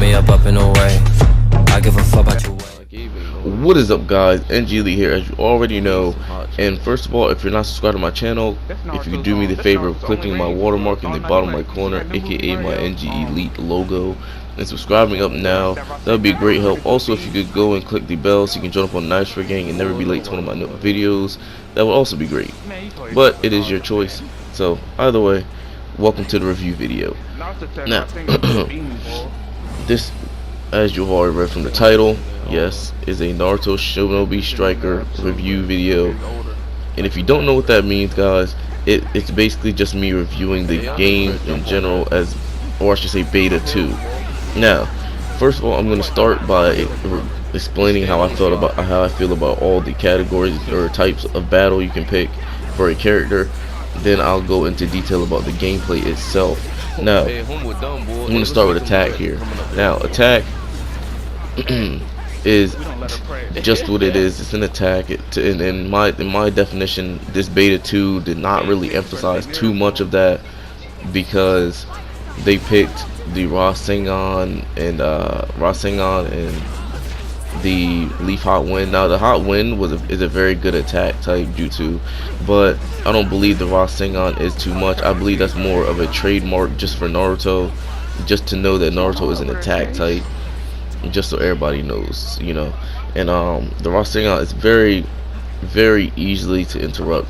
me up and away. I give a fuck about you. What is up, guys? NG Lee here, as you already know. And first of all, if you're not subscribed to my channel, if you could do me the favor of clicking my watermark in the bottom right corner, aka my NG Elite logo, and subscribing up now, that would be a great help. Also, if you could go and click the bell so you can join up on the Nice for Gang and never be late to one of my new videos, that would also be great. But it is your choice. So either way, welcome to the review video. Now, this, as you already read from the title, yes, is a Naruto Shinobi Striker review video. And if you don't know what that means, guys, it's basically just me reviewing the game in general, or I should say beta 2. Now, first of all, I'm going to start by explaining how I feel about all the categories or types of battle you can pick for a character. Then I'll go into detail about the gameplay itself. Now, I'm going to start with attack here. Now, attack is just what it is. It's an attack. In my definition, this beta 2 did not really emphasize too much of that, because they picked the Rasengan and the Leaf Hot Wind. Now, the Hot Wind is a very good attack type jutsu, but I don't believe the Rasengan is too much. I believe that's more of a trademark just for Naruto, just to know that Naruto is an attack type, just so everybody knows, you know. And the Rasengan is very, very easily to interrupt.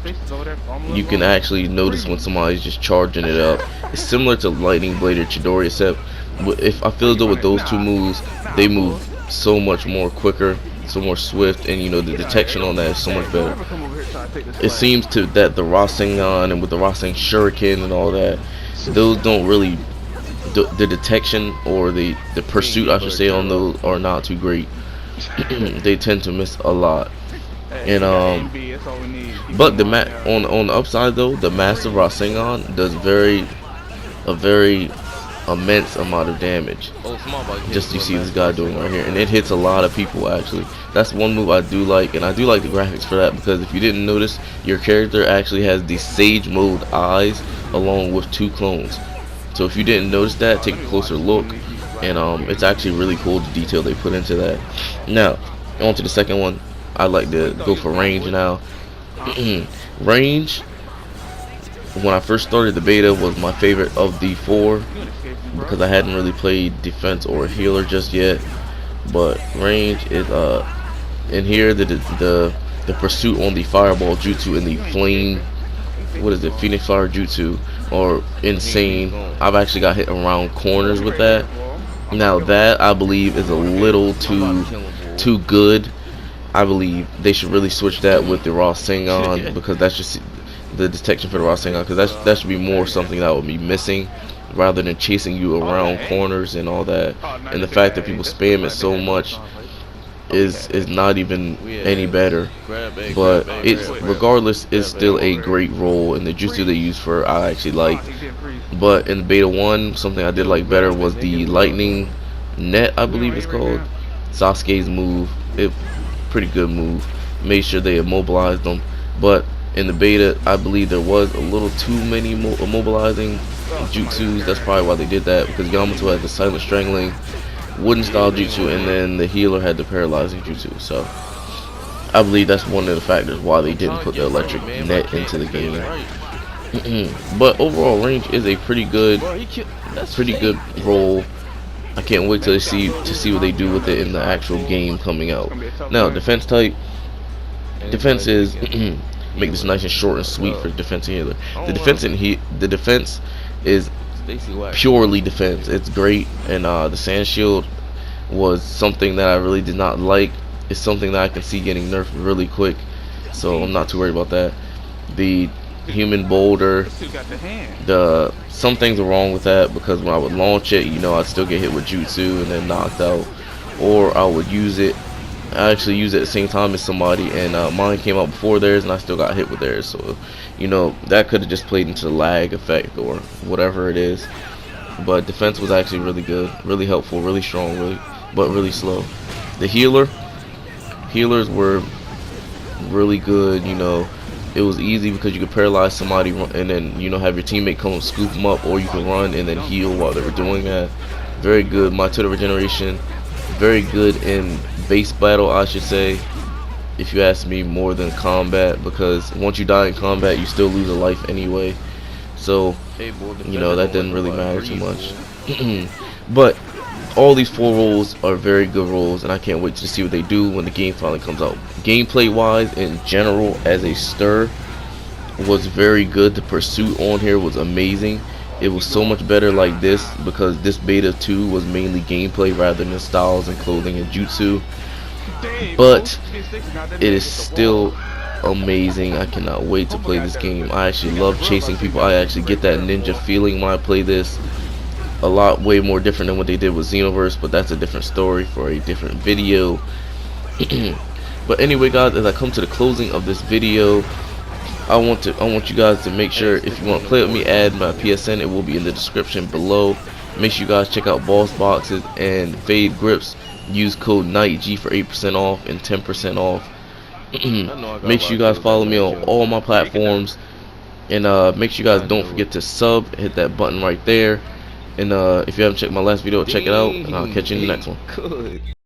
You can actually notice when somebody's just charging it up. It's similar to Lightning Blade or Chidori, except if I feel as though with those two moves, they move so much more quicker, so more swift, and you know, the detection on that is so much better. It seems that the Rasengan and with the Rasengan Shuriken and all that, those don't really, the detection or the pursuit, I should say, on those are not too great. They tend to miss a lot. And but on the upside though, the Massive Rasengan does a very immense amount of damage. Just you see this guy doing right here, and it hits a lot of people actually. That's one move I do like, and I do like the graphics for that, because if you didn't notice, your character actually has the Sage Mode eyes along with 2 clones. So if you didn't notice that, take a closer look, and it's actually really cool, the detail they put into that. Now, on to the second one. I like to go for range now. Range, when I first started the beta, was my favorite of the 4, because I hadn't really played defense or healer just yet. But range is in here, the pursuit on the fireball jutsu and the flame, what is it, Phoenix Fire jutsu, or insane. I've actually got hit around corners with that. Now that, I believe, is a little too good. I believe they should really switch that with the Rasengan, because that's just the detection for the Rasengan, because that should be more something that would be missing, rather than chasing you around corners and all that. And the fact that people spam it so much is not even any better. But it's, regardless, it's still a great role, and the jutsu they use for I actually liked. But in beta 1, something I did like better was the lightning net, I believe it's called. Sasuke's move. Pretty good move. Made sure they immobilized them. But in the beta, I believe there was a little too many immobilizing jutsus. That's probably why they did that, because Yamato had the silent strangling wooden style jutsu, and then the healer had the paralyzing jutsu. So I believe that's one of the factors why they didn't put the electric net into the game. But overall, range is a pretty good role. I can't wait to see what they do with it in the actual game coming out. Now, defense type. Defense is make this nice and short and sweet for defense and healer. The defense is purely defense. It's great, and the sand shield was something that I really did not like. It's something that I can see getting nerfed really quick, so I'm not too worried about that. The human boulder, some things are wrong with that, because when I would launch it, you know, I'd still get hit with jutsu and then knocked out, or I would use it. I actually used it at the same time as somebody, and mine came out before theirs, and I still got hit with theirs. So, you know, that could have just played into the lag effect or whatever it is. But defense was actually really good, really helpful, really strong, but really slow. The healers were really good. You know, it was easy because you could paralyze somebody and then, you know, have your teammate come and scoop them up, or you can run and then heal while they were doing that. very good Material Regeneration, very good in base battle, I should say, if you ask me, more than combat, because once you die in combat you still lose a life anyway, so you know that didn't really matter too much. But all these 4 roles are very good roles, and I can't wait to see what they do when the game finally comes out. Gameplay wise, in general, as a stir, was very good. The pursuit on here was amazing. It was so much better like this, because this beta 2 was mainly gameplay rather than styles and clothing and jutsu, but it is still amazing. I cannot wait to play this game. I actually love chasing people. I actually get that ninja feeling when I play this. A lot way more different than what they did with Xenoverse, but that's a different story for a different video. But anyway, guys, as I come to the closing of this video, I want you guys to make sure, if you want to play with me, add my PSN. It will be in the description below. Make sure you guys check out Boss Boxes and Fade Grips. Use code NIGHTG for 8% off and 10% off. Make sure you guys follow me on all my platforms, and make sure you guys don't forget to sub. Hit that button right there. And if you haven't checked my last video, check it out, and I'll catch you in the next one.